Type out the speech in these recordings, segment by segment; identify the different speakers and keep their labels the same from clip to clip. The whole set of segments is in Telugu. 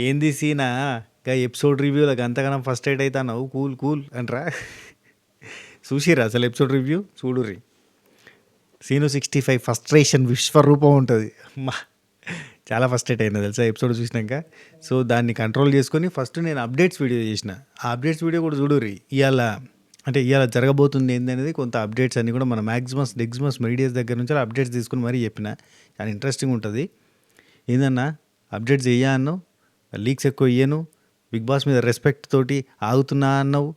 Speaker 1: ఏంది సీనా గా ఎపిసోడ్ రివ్యూలో అంతగానం ఫస్ట్ ఎయిడ్ అవుతావు కూల్ కూల్ అంటరా చూసిరా అసలు ఎపిసోడ్ రివ్యూ చూడుర్రి. సీను 65 ఫస్ట్రేషన్ విశ్వరూపం ఉంటుంది. అమ్మా చాలా ఫస్ట్ ఎయిట్ అయినా తెలుసా ఎపిసోడ్ చూసినాక. సో దాన్ని కంట్రోల్ చేసుకొని ఫస్ట్ నేను అప్డేట్స్ వీడియో చేసిన. ఆ అప్డేట్స్ వీడియో కూడా చూడుర్రి. ఇవాళ జరగబోతుంది ఏంది అనేది కొంత అప్డేట్స్ అన్నీ కూడా మన డెగ్జిమస్ మీడియాస్ దగ్గర నుంచి అప్డేట్స్ తీసుకుని మరీ చెప్పిన. చాలా ఇంట్రెస్టింగ్ ఉంటుంది. ఏందన్నా అప్డేట్స్ చెయ్యా అన్నావు, లీక్స్ ఎక్కువ ఇయ్యను, బిగ్ బాస్ మీద రెస్పెక్ట్ తోటి ఆగుతున్నా అన్నావు,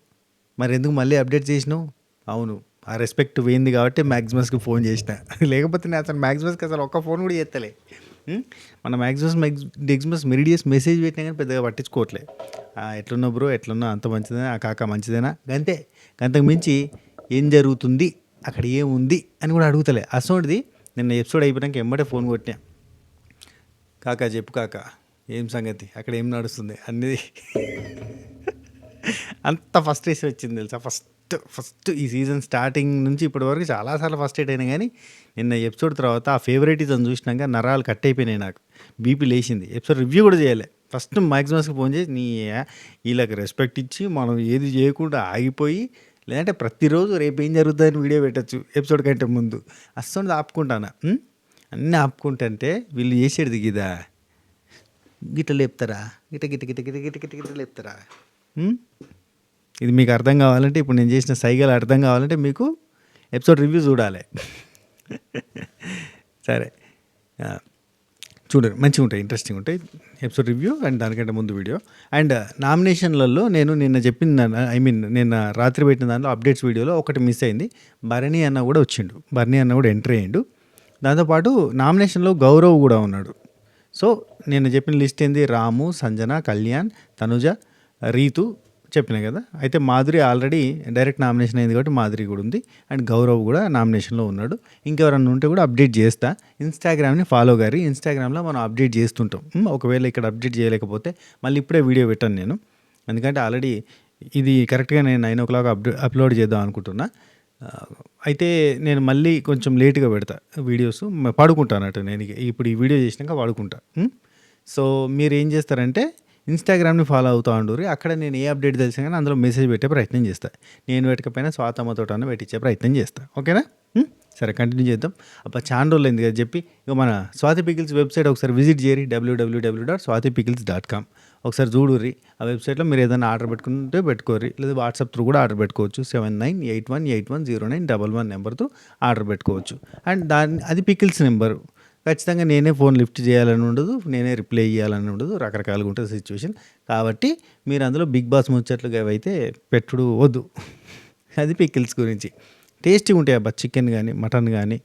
Speaker 1: మరి ఎందుకు మళ్ళీ అప్డేట్ చేసినావు? అవును, ఆ రెస్పెక్ట్ పోయింది కాబట్టి మ్యాక్సిమస్కి ఫోన్ చేసిన. లేకపోతే నేను అసలు మ్యాక్సిమస్కి అసలు ఒక్క ఫోన్ కూడా చేస్తలే. మన డెగ్జిమస్ మెరిడియస్ మెసేజ్ పెట్టినా కానీ పెద్దగా పట్టించుకోవట్లే. ఎట్లున్నా బ్రో, ఎట్లున్నా అంత మంచిదేనా, ఆ కాక మంచిదేనా, అంతే. అంతకు మించి ఏం జరుగుతుంది అక్కడ ఏముంది అని కూడా అడుగుతలే. అసోంటిది నిన్న ఎపిసోడ్ అయిపోయాక ఎమ్మటే ఫోన్ కొట్టినా. కాకా చెప్పు కాకా, ఏం సంగతి, అక్కడ ఏం నడుస్తుంది అనేది. అంత ఫస్ట్ రేస్ వచ్చింది తెలుసా. ఫస్ట్ ఈ సీజన్ స్టార్టింగ్ నుంచి ఇప్పటి వరకు చాలాసార్లు ఫస్ట్ ఎయిట్ అయినా కానీ నిన్న ఎపిసోడ్ తర్వాత ఆ ఫేవరెటిజం చూసినాక నరాలు కట్ అయిపోయినాయి. నాకు బీపీ లేచింది. ఎపిసోడ్ రివ్యూ కూడా చేయలే. ఫస్ట్ మ్యాక్సిమస్కి ఫోన్ చేసి వీళ్ళకి రెస్పెక్ట్ ఇచ్చి మనం ఏది చేయకుండా ఆగిపోయి, లేదంటే ప్రతిరోజు రేపు ఏం జరుగుతుందని వీడియో పెట్టచ్చు ఎపిసోడ్ కంటే ముందు. అస్సలు ఆపుకుంటానా, అన్నీ ఆపుకుంటుంటే వీళ్ళు చేసేది గిదా గిట్ట లేపుతారా, గిట్ట గిట్ట గిట్ట గిట్ట గిట్ట గిట్ట గిట్ట లేపుతారా. ఇది మీకు అర్థం కావాలంటే, ఇప్పుడు నేను చేసిన సైగలు అర్థం కావాలంటే మీకు ఎపిసోడ్ రివ్యూ చూడాలి. సరే చూడండి, మంచిగా ఉంటాయి, ఇంట్రెస్టింగ్ ఉంటాయి ఎపిసోడ్ రివ్యూ అండ్ దానికంటే ముందు వీడియో. అండ్ నామినేషన్లలో నేను నిన్న రాత్రి పెట్టిన దాంట్లో అప్డేట్స్ వీడియోలో ఒకటి మిస్ అయింది. బర్నీ అన్న కూడా వచ్చిండు, బర్నీ అన్న కూడా ఎంటర్ అయ్యిండు. దాంతోపాటు నామినేషన్లో గౌరవ్ కూడా ఉన్నాడు. సో నేను చెప్పిన లిస్ట్ ఏంది, రాము, సంజన, కళ్యాణ్, తనుజ, రీతు చెప్పిన కదా. అయితే మాధురి ఆల్రెడీ డైరెక్ట్ నామినేషన్ అయింది కాబట్టి మాధురి కూడా ఉంది. అండ్ గౌరవ్ కూడా నామినేషన్లో ఉన్నాడు. ఇంకెవరన్నా ఉంటే కూడా అప్డేట్ చేస్తా. ఇన్స్టాగ్రామ్ని ఫాలో గారి, ఇన్స్టాగ్రామ్లో మనం అప్డేట్ చేస్తుంటాం. ఒకవేళ ఇక్కడ అప్డేట్ చేయలేకపోతే మళ్ళీ ఇప్పుడే వీడియో పెట్టాను నేను, ఎందుకంటే ఆల్రెడీ ఇది కరెక్ట్గా నేను 9 o'clock అప్లోడ్ చేద్దాం అనుకుంటున్నా. అయితే నేను మళ్ళీ కొంచెం లేట్గా పెడతా వీడియోస్, పడుకుంటానట్టు నేను ఇప్పుడు ఈ వీడియో చేసినాక పడుకుంటా. సో మీరు ఏం చేస్తారంటే ఇన్స్టాగ్రామ్ని ఫాలో అవుతూ ఉండరు. అక్కడ నేను ఏ అప్డేట్ తెలిసినా కానీ అందులో మెసేజ్ పెట్టే ప్రయత్నం చేస్తాను. నేను పెట్టకపోయినా స్వాతమ్మతోటన్నా పెట్టించే ప్రయత్నం చేస్తాను. ఓకేనా? సరే కంటిన్యూ చేద్దాం. అబ్బా చాలా రోజులు అయింది కదా చెప్పి. ఇక మన స్వాతి పికిల్స్ వెబ్సైట్ ఒకసారి విజిట్ చేయరి, www.swatipickles.com. ఒకసారి చూడుర్రి. ఆ వెబ్సైట్లో మీరు ఏదైనా ఆర్డర్ పెట్టుకుంటే పెట్టుకోర్రి, లేదా వాట్సాప్ త్రూ కూడా ఆర్డర్ పెట్టుకోవచ్చు. 7981810911 నెంబర్తో ఆర్డర్ పెట్టుకోవచ్చు. అండ్ అది పికిల్స్ నెంబరు. ఖచ్చితంగా నేనే ఫోన్ లిఫ్ట్ చేయాలని ఉండదు, నేనే రిప్లై ఇవ్వాలని ఉండదు, రకరకాలుగా ఉంటుంది సిచ్యువేషన్. కాబట్టి మీరు అందులో బిగ్ బాస్ ముచ్చట్లుగా అయితే పెట్టుడు వద్దు. అది పికిల్స్ గురించి. టేస్టీగా ఉంటాయి అబ్బా, చికెన్ కానీ మటన్ కానీ,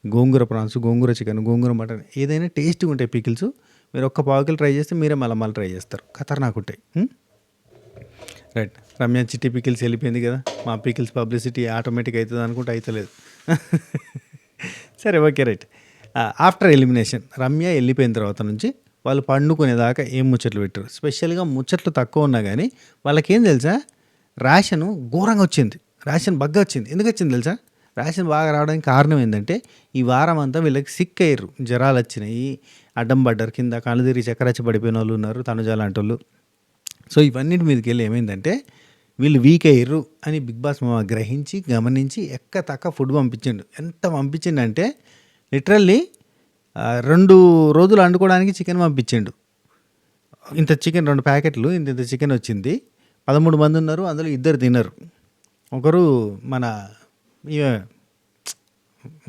Speaker 1: గోంగూర ప్రాన్స్, గోంగూర చికెన్, గోంగూర మటన్, ఏదైనా టేస్టీగా ఉంటాయి పికిల్స్. మీరు ఒక్క పావుకిలు ట్రై చేస్తే మీరే మళ్ళీ ట్రై చేస్తారు. ఖతర్నాక్ ఉంటాయి. రైట్, రమ్య చిట్టి పికిల్స్ వెళ్ళిపోయింది కదా. మా పికిల్స్ పబ్లిసిటీ ఆటోమేటిక్ అవుతుంది అనుకుంటే అవుతలేదు. సరే okay right. After elimination Ramya వెళ్ళిపోయిన తర్వాత నుంచి వాళ్ళు పండుకునేదాకా ఏం ముచ్చట్లు పెట్టారు. స్పెషల్గా ముచ్చట్లు తక్కువ ఉన్నా కానీ వాళ్ళకేం తెలుసా, రేషన్ ఘోరంగా వచ్చింది, రేషన్ బగ్గా వచ్చింది. ఎందుకు వచ్చింది తెలుసా? రేషన్ బాగా రావడానికి కారణం ఏంటంటే ఈ వారం అంతా వీళ్ళకి సిక్ అయ్యారు, జ్వరాలు వచ్చినాయి, అడ్డం పడ్డారు, కింద కళ్ళు తిరిగి చక్కరచ్చి పడిపోయిన వాళ్ళు ఉన్నారు, తనుజ లాంటి వాళ్ళు. సో ఇవన్నిటి మీదకి వెళ్ళి ఏమైందంటే వీళ్ళు వీక్ అయ్యారు అని బిగ్ బాస్ గ్రహించి గమనించి తక్క ఫుడ్ పంపించిండు. ఎంత పంపించిండంటే లిటరల్లీ 2 రోజులు వండుకోవడానికి చికెన్ పంపించిండు. ఇంత చికెన్ 2 ప్యాకెట్లు ఇంత చికెన్ వచ్చింది. 13 మంది ఉన్నారు, అందులో 2 తినరు. ఒకరు మన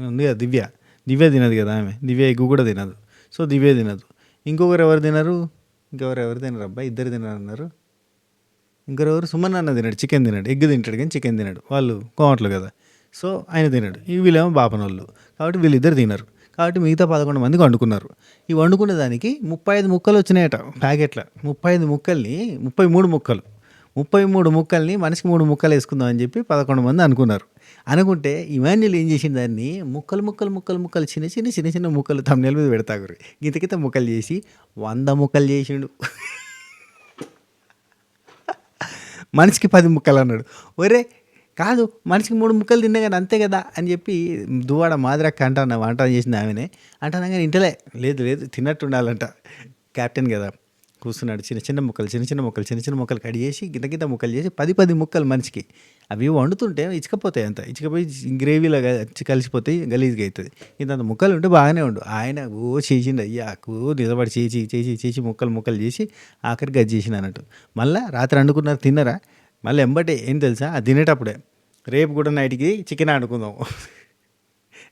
Speaker 1: ఉంది కదా దివ్య తినదు కదా, దివ్య ఎగ్గు కూడా తినదు. సో దివ్య తినదు. ఇంకొకరు ఎవరు తినరు అబ్బా, 2 తినరు అన్నారు. ఇంకొకరు సుమన్ అన్న తినడు, చికెన్ తినడు, ఎగ్ తింటాడు కానీ చికెన్ తినడు. వాళ్ళు కోమట్లు కదా, సో ఆయన తినడు. వీళ్ళేమో బాపనోళ్ళు కాబట్టి వీళ్ళిద్దరు తినరు. కాబట్టి మిగతా 11 మందికి వండుకున్నారు. ఈ వండుకున్న దానికి 35 ముక్కలు వచ్చినాయట ప్యాకెట్ల. 35 ముక్కల్ని 33 ముక్కల్ని మనిషికి 3 ముక్కలు వేసుకుందాం అని చెప్పి 11 మంది అనుకున్నారు. అనుకుంటే ఇమాన్యుల్ ఏం చేసిన దాన్ని ముక్కలు చిన్న ముక్కలు thumbnail మీద పెడతాగురు. గిత ముక్కలు చేసి 100 ముక్కలు చేసిండు. మనిషికి 10 ముక్కలు అన్నాడు. ఒరే కాదు, మనిషికి 3 ముక్కలు తిన్నా కానీ అంతే కదా అని చెప్పి దువాడ మాదిరక్క అంటాను, వంట చేసింది ఆమెనే అంటాను కానీ ఇంటలే. లేదు తిన్నట్టు ఉండాలంట, క్యాప్టెన్ కదా, కూర్చున్నాడు. చిన్న చిన్న ముక్కలు, చిన్న చిన్న ముక్కలు, చిన్న చిన్న ముక్కలు కట్ చేసి గింత గింత ముక్కలు చేసి 10 ముక్కలు మనిషికి. అవి వండుతుంటే ఇచ్చుకపోతాయి అంత. ఇచ్చుకపోయి గ్రేవీలో కలిసిపోతాయి, గలీజ్‌గా అయితది. ఇంతంత ముక్కలు ఉంటే బాగానే ఉండు. ఆయన చేసిండు అయ్యా! నిలబడి చేసి ముక్కలు ముక్కలు చేసి ఆఖరికి అది చేసిండన్నట్టు. మళ్ళా రాత్రి వండుకున్నారు తిన్నారా? మళ్ళీ ఎంబటే ఏం తెలుసా? అది తినేటప్పుడే రేపు కూడా నైట్‌కి చికెన్ వండుకుందాం.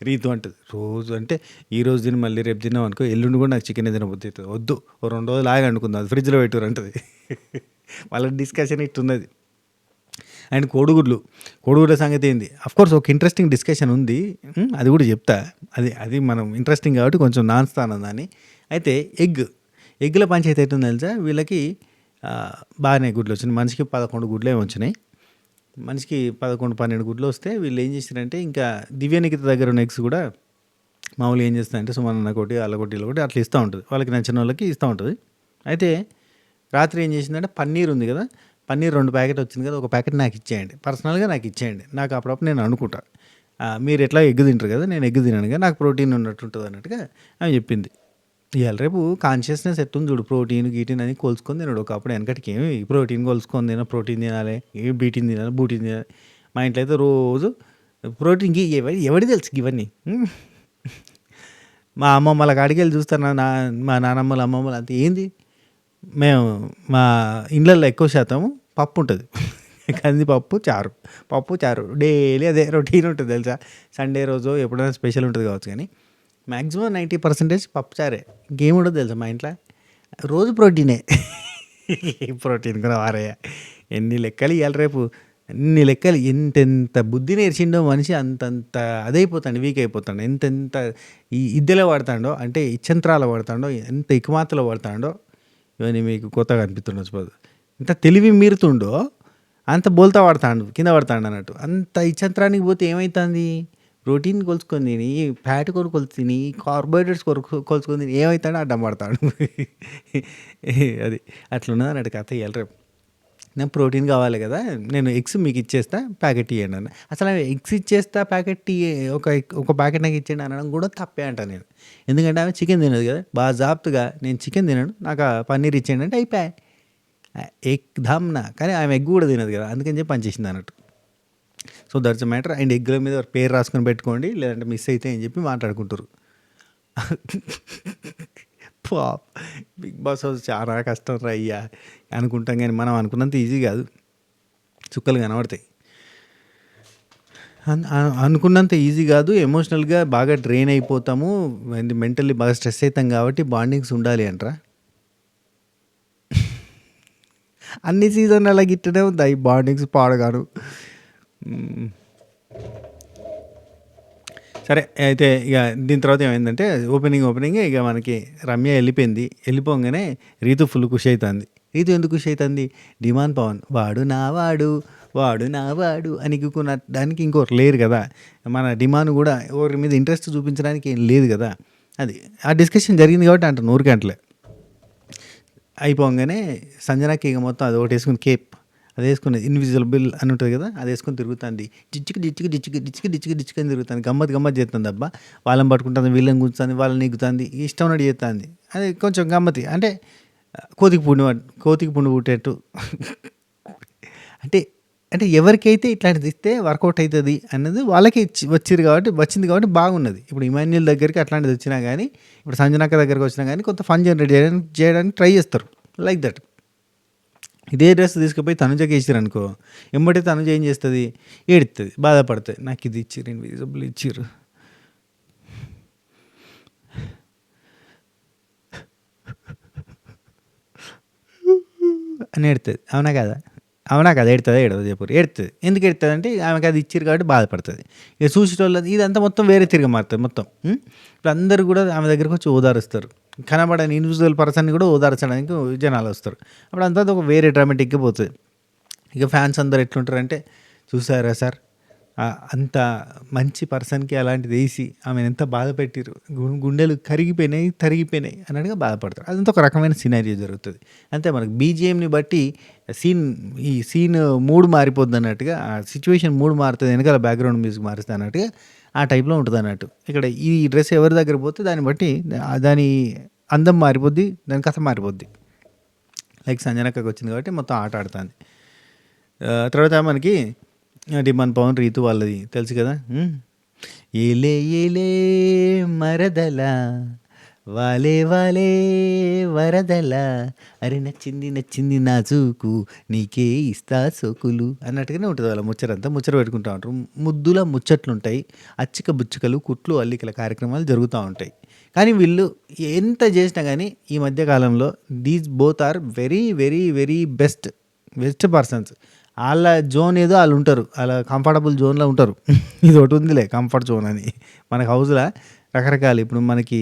Speaker 1: రీతు అంటది. రోజు అంటే ఈరోజు తిని మళ్ళీ రేపు తిన్నాం అనుకో, ఎల్లుండి కూడా నాకు చికెనే తినబుద్ధి అవుతది. వద్దు ఓ 2 రోజులు ఆగి వండుకుందాం. అది ఫ్రిడ్జ్‌లో పెట్టుర్రి అంటది. వాళ్ళ డిస్కషన్ ఇట్టున్నది. అండ్ కోడిగుడ్ల సంగతి ఏంది? అఫ్‌కోర్స్ ఒక ఇంట్రెస్టింగ్ డిస్కషన్ ఉంది. అది కూడా చెప్తా. అది మనం ఇంట్రెస్టింగ్ కాబట్టి కొంచెం నాన్స్తాను దాన్ని. అయితే ఎగ్‌ల పంచాయతీ ఎట్టుంది తెలుసా? వీళ్ళకి బాగానే గుడ్లు వచ్చినాయి. మనిషికి 11 గుడ్లేమో వచ్చినాయి. మనిషికి 11, 12 గుడ్లు వస్తే వీళ్ళు ఏం చేశారంటే, ఇంకా దివ్యనికిత దగ్గర ఉన్న ఎగ్స్ కూడా మామూలుగా ఏం చేస్తారంటే సుమనన్నకోటి, ఆళ్ళకోటి, ఈళ్ళకోటి అట్లా ఇస్తూ ఉంటుంది. వాళ్ళకి నచ్చిన వాళ్ళకి ఇస్తూ ఉంటుంది. అయితే రాత్రి ఏం చేసిందంటే పన్నీర్ ఉంది కదా, పన్నీర్ 2 ప్యాకెట్ వచ్చింది కదా, ఒక ప్యాకెట్ నాకు ఇచ్చేయండి, పర్సనల్గా నాకు ఇచ్చేయండి. నాకు అప్పుడప్పుడు నేను అనుకుంటా, మీరు ఎట్లా ఎగ్ తింటారు కదా, నేను ఎగ్ తిననుగా, నాకు ప్రోటీన్ ఉన్నట్టు ఉంటుంది అన్నట్టుగా ఆమె చెప్పింది. ఇవాళ రేపు కాన్షియస్నెస్ ఎట్టుంది చూడు, ప్రోటీన్ గీటీన్ అని కొలుసుకొని తినడు. ఒకప్పుడు వెనకటికి ఏమి ప్రోటీన్ కొలుసుకొని ప్రోటీన్ తినాలి, ఏ బీటీన్ తినాలి, బూటీన్ తినాలి. మా ఇంట్లో అయితే రోజు ప్రోటీన్కి ఎవడి తెలుసు ఇవన్నీ. మా అమ్మమ్మల కాడికి వెళ్ళి చూస్తాను, మా నానమ్మలు అమ్మమ్మలు అంతే. ఏంది మేము మా ఇళ్ళల్లో ఎక్కువ శాతం పప్పు ఉంటుంది. కందిపప్పు చారు డైలీ అదే రొటీన్ ఉంటుంది తెలుసా. సండే రోజు ఎప్పుడైనా స్పెషల్ ఉంటుంది కావచ్చు, కానీ మ్యాక్సిమం 90% పప్పుచారే. ఇంకేముండదు తెలుసా మా ఇంట్లో. రోజు ప్రోటీనే. ప్రోటీన్ కూడా వారయ్య. ఎన్ని లెక్కలు ఇవాళ రేపు, అన్ని లెక్కలు. ఎంతెంత బుద్ధి నేర్చిండో మనిషి అంతంత అదైపోతాడు, వీక్ అయిపోతాడు. ఎంతెంత ఈ ఇద్దెలో వాడతాడో, అంటే ఇచ్చంత్రాలు వాడతాడో, ఎంత ఇకుమాతలో వాడతాడో ఇవన్నీ మీకు కొత్తగా అనిపిస్తుండొచ్చు. ఎంత తెలివి మీరుతుండో అంత బోల్తా వాడతాడు, కింద పడతాడు అన్నట్టు. అంత ఇచ్చంత్రానికి పోతే ఏమవుతుంది? ప్రోటీన్ కొలుసుకొని తిని, ఫ్యాట్ కొలుసు తిని, కార్బోహైడ్రేట్స్ కొలుసుకొని తిని ఏమవుతాడో అడ్డం పడతాడు. అది అట్లున్నది అన్నట్టు కథ. ఇవాళ రేపు నాకు ప్రోటీన్ కావాలి కదా, నేను ఎగ్స్ మీకు ఇచ్చేస్తా, ప్యాకెట్ ఇవ్వండి అన్న. అసలు ఆమె ఎగ్స్ ఇచ్చేస్తా, ప్యాకెట్ ఒక ప్యాకెట్ నాకు ఇచ్చేయండి అనడం కూడా తప్పే అంటాను నేను. ఎందుకంటే ఆమె చికెన్ తినదు కదా, బాగా జాబ్తుగా నేను చికెన్ తినను, నాకు పన్నీర్ ఇచ్చేయండి అంటే అయిపోయా, ఎగ్ ధమ్నా. కానీ ఆమె ఎగ్ కూడా తినదు కదా, అందుకని చెప్పి పనిచేసింది అన్నట్టు. So that's a matter. And ఎగ్ల మీద పేరు రాసుకొని పెట్టుకోండి, లేదంటే మిస్ అయితే అని చెప్పి మాట్లాడుకుంటారు. బిగ్ బాస్ హౌస్ చాలా కష్టం రా అయ్యా అనుకుంటాం, కానీ మనం అనుకున్నంత ఈజీ కాదు. చుక్కలు కనబడతాయి. అనుకున్నంత ఈజీ కాదు. ఎమోషనల్గా బాగా డ్రైన్ అయిపోతాము, మెంటల్లీ బాగా స్ట్రెస్ అవుతాం. కాబట్టి బాండింగ్స్ ఉండాలి అంటారా. అన్ని సీజన్ అలా గిట్టనే ఉంది ఈ బాండింగ్స్ పాడగాను. సరే అయితే ఇక దీని తర్వాత ఏమైందంటే ఓపెనింగ్ ఇక మనకి రమ్య వెళ్ళిపోగానే రీతు ఫుల్ ఖుషి అవుతుంది. రీతు ఎందుకు ఖుషి అవుతుంది? డిమాండ్ పవన్ వాడు నావాడు అని దానికి ఇంకొకరు లేరు కదా. మన డిమాండ్ కూడా ఒకరి మీద ఇంట్రెస్ట్ చూపించడానికి ఏం లేదు కదా. అది ఆ డిస్కషన్ జరిగింది కాబట్టి అంట 100 గంటలే అయిపోగానే సంజనాకి ఇక మొత్తం అది ఒకటి వేసుకుని కేప్, అది వేసుకుని ఇన్విజిబుల్ అని ఉంటుంది కదా, అది వేసుకొని తిరుగుతుంది. డిచ్చుకి అని తిరుగుతుంది. గమ్మత్ చేస్తుంది. అబ్బా వాళ్ళని పట్టుకుంటుంది, వీళ్ళని కూర్చుంది, వాళ్ళని నెగ్గుతుంది, ఇష్టం ఉన్నట్టు చేస్తుంది. అది కొంచెం గమ్మతి. అంటే కోతికి పుండు పుట్టేట్టు. అంటే ఎవరికైతే ఇట్లాంటిది ఇస్తే వర్కౌట్ అవుతుంది అన్నది వాళ్ళకి వచ్చింది కాబట్టి బాగున్నది. ఇప్పుడు ఇమాన్యుల్ దగ్గరికి అట్లాంటిది వచ్చినా కానీ, ఇప్పుడు సంజనాక దగ్గరికి వచ్చినా కానీ కొంత ఫన్ జనరేట్ చేయడానికి ట్రై చేస్తారు. Like that. ఇదే డ్రెస్ తీసుకుపోయి తనుజకి వేసారు అనుకో, ఎంబటి తనుజ ఏం చేస్తుంది? ఏడుస్తుంది, బాధపడుతుంది. నాకు ఇది ఇచ్చిర్రు, ఇన్విజిబుల్ ఇచ్చిర్రు అని ఏడుతుంది. అవునా కదా ఏడుతుందా చెప్పు. ఏడుతుంది. ఎందుకు ఏడుతుంది అంటే ఆమెకి అది ఇచ్చిర్రు కాబట్టి బాధపడుతుంది. ఇక చూసేటోళ్ళది ఇదంతా మొత్తం వేరే తిరిగి మారుతుంది మొత్తం. ఇప్పుడు అందరూ కూడా ఆమె దగ్గరకు వచ్చి ఓదారుస్తారు. కనబడని ఇన్విజిబుల్ పర్సన్ని కూడా ఓదార్చడానికి జనాలు వస్తారు. అప్పుడు అంతా ఒక వేరే డ్రామాటిక్గా పోతుంది. ఇక ఫ్యాన్స్ అందరు ఎట్లుంటారంటే, చూసారా సార్ అంత మంచి పర్సన్కి అలాంటిది వేసి ఆమెను ఎంత బాధ పెట్టిరు, గుండెలు తరిగిపోయినాయి అన్నట్టుగా బాధపడతారు. అదంతా ఒక రకమైన సినారియో జరుగుతుంది. అంతే. మనకు బీజిఎంని బట్టి ఈ సీన్ మూడ్ మారిపోద్ది అన్నట్టుగా, ఆ సిచ్యువేషన్ మూడ్ మారుతుంది, వెనకాల బ్యాక్గ్రౌండ్ మ్యూజిక్ మారుస్తుంది అన్నట్టుగా ఆ టైప్లో ఉంటుంది అన్నట్టు. ఇక్కడ ఈ డ్రెస్ ఎవరి దగ్గర పోతే దాన్ని బట్టి దాని అందం మారిపోద్ది, దాని కథ మారిపోద్ది. లైక్ సంజనక్కకి వచ్చింది కాబట్టి మొత్తం ఆట ఆడుతుంది. తర్వాత మనకి డిమాండ్ పవన్ రీతు వాళ్ళది తెలుసు కదా. ఏలే ఏలే మరదల వాలే వాలే వరదల అరే నచ్చింది నచ్చింది నా చూకు నీకే ఇస్తా సోకులు అన్నట్టుగానే ఉంటుంది వాళ్ళ ముచ్చరంతా. ముచ్చట పెట్టుకుంటూ ఉంటారు. ముద్దుల ముచ్చట్లుంటాయి, అచ్చిక బుచ్చికలు కుట్లు అల్లికల కార్యక్రమాలు జరుగుతూ ఉంటాయి. కానీ వీళ్ళు ఎంత చేసినా కానీ ఈ మధ్య కాలంలో these both are very very very best persons. వాళ్ళ జోన్ ఏదో వాళ్ళు ఉంటారు, వాళ్ళ కంఫర్టబుల్ జోన్లో ఉంటారు. ఇది ఒకటి ఉందిలే కంఫర్ట్ జోన్ అని మనకు హౌస్లో రకరకాలు. ఇప్పుడు మనకి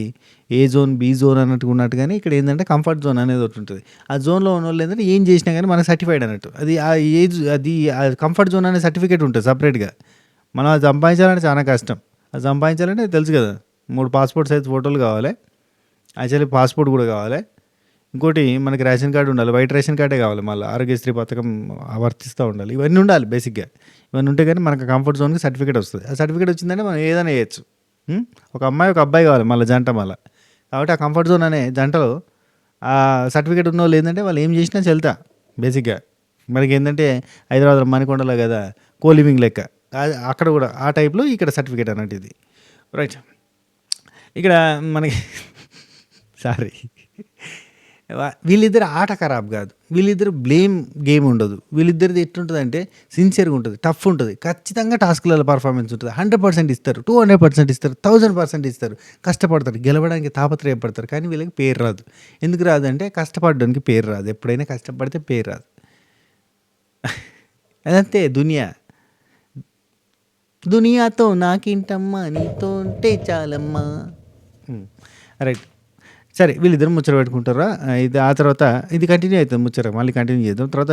Speaker 1: ఏ జోన్ బి జోన్ అన్నట్టుగా ఉన్నట్టు, కానీ ఇక్కడ ఏంటంటే కంఫర్ట్ జోన్ అనేది ఒకటి ఉంటుంది. ఆ జోన్లో ఉన్న వాళ్ళు ఏంటంటే ఏం చేసినా కానీ మనకు సర్టిఫైడ్ అన్నట్టు. అది ఆ ఏజ్ అది ఆ కంఫర్ట్ జోన్ అనే సర్టిఫికేట్ ఉంటుంది సపరేట్గా. మనం అది సంపాదించాలంటే చాలా కష్టం. అది సంపాదించాలంటే తెలుసు కదా, 3 పాస్పోర్ట్ సైజ్ ఫోటోలు కావాలి, యాక్చువల్లీ పాస్పోర్ట్ కూడా కావాలి. ఇంకోటి మనకి రేషన్ కార్డు ఉండాలి, వైట్ రేషన్ కార్డే కావాలి, మళ్ళీ ఆరోగ్యశ్రీ పథకం వర్తిస్తూ ఉండాలి. ఇవన్నీ ఉండాలి బేసిక్గా. ఇవన్నీ ఉంటే కానీ మనకు కంఫర్ట్ జోన్కి సర్టిఫికేట్ వస్తుంది. ఆ సర్టిఫికేట్ వచ్చిందంటే మనం ఏదైనా వేయచ్చు. ఒక అమ్మాయి ఒక అబ్బాయి కావాలి మళ్ళీ జంట మళ్ళీ. కాబట్టి ఆ కంఫర్ట్ జోన్ అనే జంటలో ఆ సర్టిఫికేట్ ఉన్న వాళ్ళు ఏంటంటే వాళ్ళు ఏం చేసినా చెల్తా బేసిక్గా. మనకి ఏంటంటే హైదరాబాద్ మణికొండలో కదా కోలివింగ్ లెక్క, అక్కడ కూడా ఆ టైప్లో ఇక్కడ సర్టిఫికేట్ అన్నట్టు ఇది. రైట్. ఇక్కడ మనకి సారీ, వీళ్ళిద్దరు ఆట ఖరాబ్ కాదు, వీళ్ళిద్దరు బ్లేమ్ గేమ్ ఉండదు. వీళ్ళిద్దరిది ఎట్లుంటుంది అంటే సిన్సియర్గా ఉంటుంది, టఫ్ ఉంటుంది, ఖచ్చితంగా టాస్క్లలో పర్ఫార్మెన్స్ ఉంటుంది. 100% ఇస్తారు, 200% ఇస్తారు, 1000% ఇస్తారు, కష్టపడతారు, గెలవడానికి తాపత్రయపడతారు. కానీ వీళ్ళకి పేరు రాదు. ఎందుకు రాదు అంటే కష్టపడడానికి పేరు రాదు. ఎప్పుడైనా కష్టపడితే పేరు రాదు. అదంతే దునియాతో నాకేంటమ్మా నీతో ఉంటే చాలమ్మా. రైట్. సరే, వీళ్ళిద్దరు ముచ్చట పెట్టుకుంటారా. ఇది ఆ తర్వాత ఇది కంటిన్యూ అవుతుంది ముచ్చట, మళ్ళీ కంటిన్యూ చేద్దాం. తర్వాత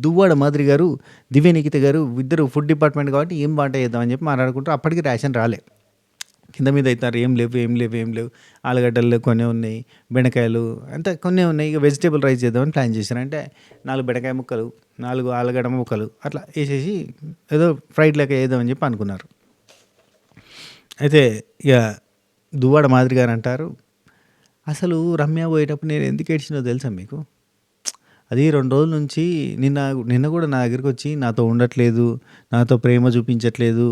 Speaker 1: దువ్వాడ మాదిరి గారు, దివ్యనిఖిత గారు ఇద్దరు ఫుడ్ డిపార్ట్మెంట్ కాబట్టి ఏం వంట చేద్దామని చెప్పి మాట్లాడుకుంటారు. అప్పటికి రేషన్ రాలే, కింద మీద అవుతారు. ఏం లేవు. ఆలుగడ్డలు కొన్ని ఉన్నాయి, బెండకాయలు అంతా కొన్ని ఉన్నాయి. ఇక వెజిటేబుల్ రైస్ చేద్దామని ప్లాన్ చేశారు. అంటే 4 బెండకాయ ముక్కలు, 4 ఆలుగడ్డ ముక్కలు అట్లా వేసేసి ఏదో ఫ్రైడ్ లెక్క వేద్దామని చెప్పి అనుకున్నారు. అయితే ఇక దువ్వాడ మాదిరి గారు అంటారు, అసలు రమ్య పోయేటప్పుడు నేను ఎందుకు ఏడ్చినో తెలుసా మీకు? అది 2 రోజుల నుంచి నిన్న కూడా నా దగ్గరికి వచ్చి నాతో ఉండట్లేదు, నాతో ప్రేమ చూపించట్లేదు,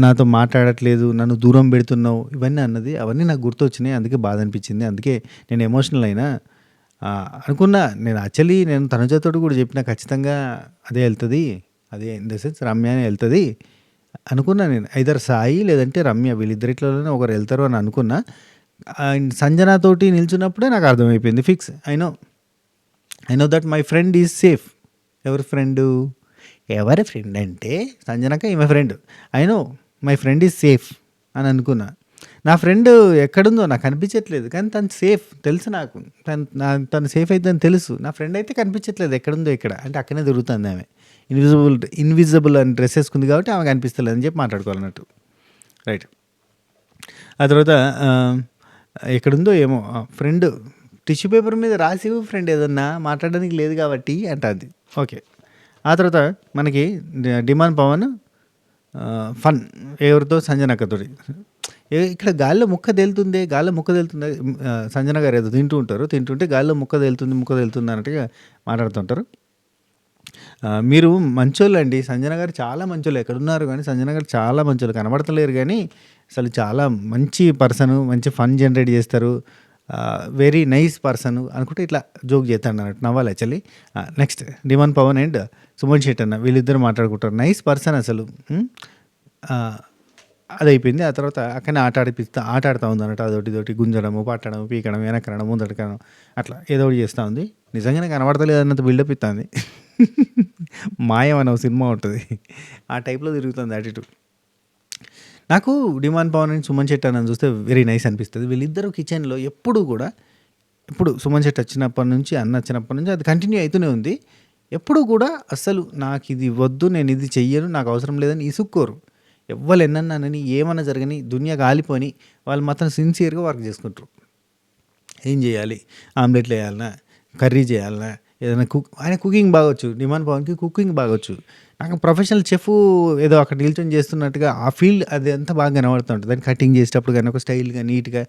Speaker 1: నాతో మాట్లాడట్లేదు, నన్ను దూరం పెడుతున్నావు, ఇవన్నీ అన్నది. అవన్నీ నాకు గుర్తొచ్చినాయి, అందుకే బాధ అనిపించింది, అందుకే నేను ఎమోషనల్ అయినా అనుకున్నా. నేను యాక్చువల్లీ తనుజతోటి కూడా చెప్పిన, ఖచ్చితంగా అదే వెళ్తుంది, అదే ఇన్ ద సెన్స్ రమ్యనే వెళ్తుంది అనుకున్నా. నేను ఐదర్ సాయి లేదంటే రమ్య, వీళ్ళిద్దరిట్లోనే ఒకరు వెళ్తారు అని అనుకున్నా. సంజనాతోటి నిల్చున్నప్పుడే నాకు అర్థమైపోయింది, fix. I know that my friend is safe. ఎవరి ఫ్రెండ్ అంటే సంజనక ఈమె friend. I know my friend is safe అని అనుకున్నా. నా ఫ్రెండ్ ఎక్కడుందో నాకు కనిపించట్లేదు, కానీ తను సేఫ్ తెలుసు నాకు. తను సేఫ్ అవుతుందని తెలుసు. నా ఫ్రెండ్ అయితే కనిపించట్లేదు, ఎక్కడుందో ఇక్కడ అంటే అక్కడనే దొరుకుతుంది ఆమె. ఇన్విజిబుల్ అని డ్రెస్ వేసుకుంది కాబట్టి ఆమె కనిపిస్తలేదు అని చెప్పి మాట్లాడుకోవాలన్నట్టు. రైట్. ఆ తర్వాత ఎక్కడుందో ఏమో ఫ్రెండ్ టిష్యూ పేపర్ మీద రాసి ఫ్రెండ్ ఏదన్నా మాట్లాడడానికి లేదు కాబట్టి అంటుంది. ఓకే. ఆ తర్వాత మనకి డిమాండ్ పవన్ ఫన్ ఎవరితో, సంజనక్కతోటి. ఇక్కడ గాల్లో ముక్క తేలుతుంది సంజన గారు ఏదో తింటుంటే గాల్లో ముక్క తేలుతుంది అన్నట్టుగా మాట్లాడుతుంటారు. మీరు మంచోళ్ళు అండి, సంజన గారు చాలా మంచోళ్ళు, ఎక్కడున్నారు కానీ సంజన గారు చాలా మంచోళ్ళు, కనబడతలేరు కానీ అసలు చాలా మంచి పర్సన్, మంచి ఫన్ జనరేట్ చేస్తారు, వెరీ నైస్ పర్సన్ అనుకుంటే ఇట్లా జోక్ చేస్తాను అన్నట్టు, నవ్వాలి actually. Next demand Pawan and Suman Shetty అన్న, వీళ్ళిద్దరు మాట్లాడుకుంటారు. నైస్ పర్సన్ అసలు. అది అయిపోయింది. ఆ తర్వాత అక్కడనే ఆట ఆడుతూ ఉంది అన్నట్టు. అదొకటి గుంజడము, పట్టడం, పీకడం, వెనకడం, ముందటకడం అట్లా ఏదో ఒకటి చేస్తూ ఉంది. నిజంగానే కనబడతలేదు అన్నంత బిల్డప్ ఇస్తుంది. మాయం అనే సినిమా ఉంటుంది, ఆ టైప్లో తిరుగుతుంది యాటిట్యూడ్. నాకు డిమాండ్ పవన్ అండ్ సుమన్ శెట్టి అని చూస్తే వెరీ నైస్ అనిపిస్తుంది. వీళ్ళిద్దరూ కిచెన్లో ఎప్పుడు సుమన్ శెట్టి వచ్చినప్పటి నుంచి, అన్న వచ్చినప్పటి నుంచి అది కంటిన్యూ అవుతూనే ఉంది. ఎప్పుడు కూడా అసలు నాకు ఇది వద్దు, నేను ఇది చెయ్యను, నాకు అవసరం లేదని ఇసుక్కోరు. ఎవ్వరు ఎన్నన్నానని ఏమన్నా జరగని దునియా గాలిపోని వాళ్ళు మాత్రం సిన్సియర్గా వర్క్ చేసుకుంటారు. ఏం చేయాలి, ఆమ్లెట్లు వేయాలన్నా, కర్రీ చేయాలన్నా, ఏదైనా ఆయన కుకింగ్ బాగొచ్చు. డిమాండ్ పవన్‌కి కుకింగ్ బాగొచ్చు. నాకు ప్రొఫెషనల్ చెఫ్ ఏదో అక్కడ నిల్చొని చేస్తున్నట్టుగా ఆ ఫీల్ అదంతా బాగా కనబడుతూ ఉంటది. దాన్ని కటింగ్ చేసేటప్పుడు గాని, ఒక స్టైల్‌గా, నీట్‌గా,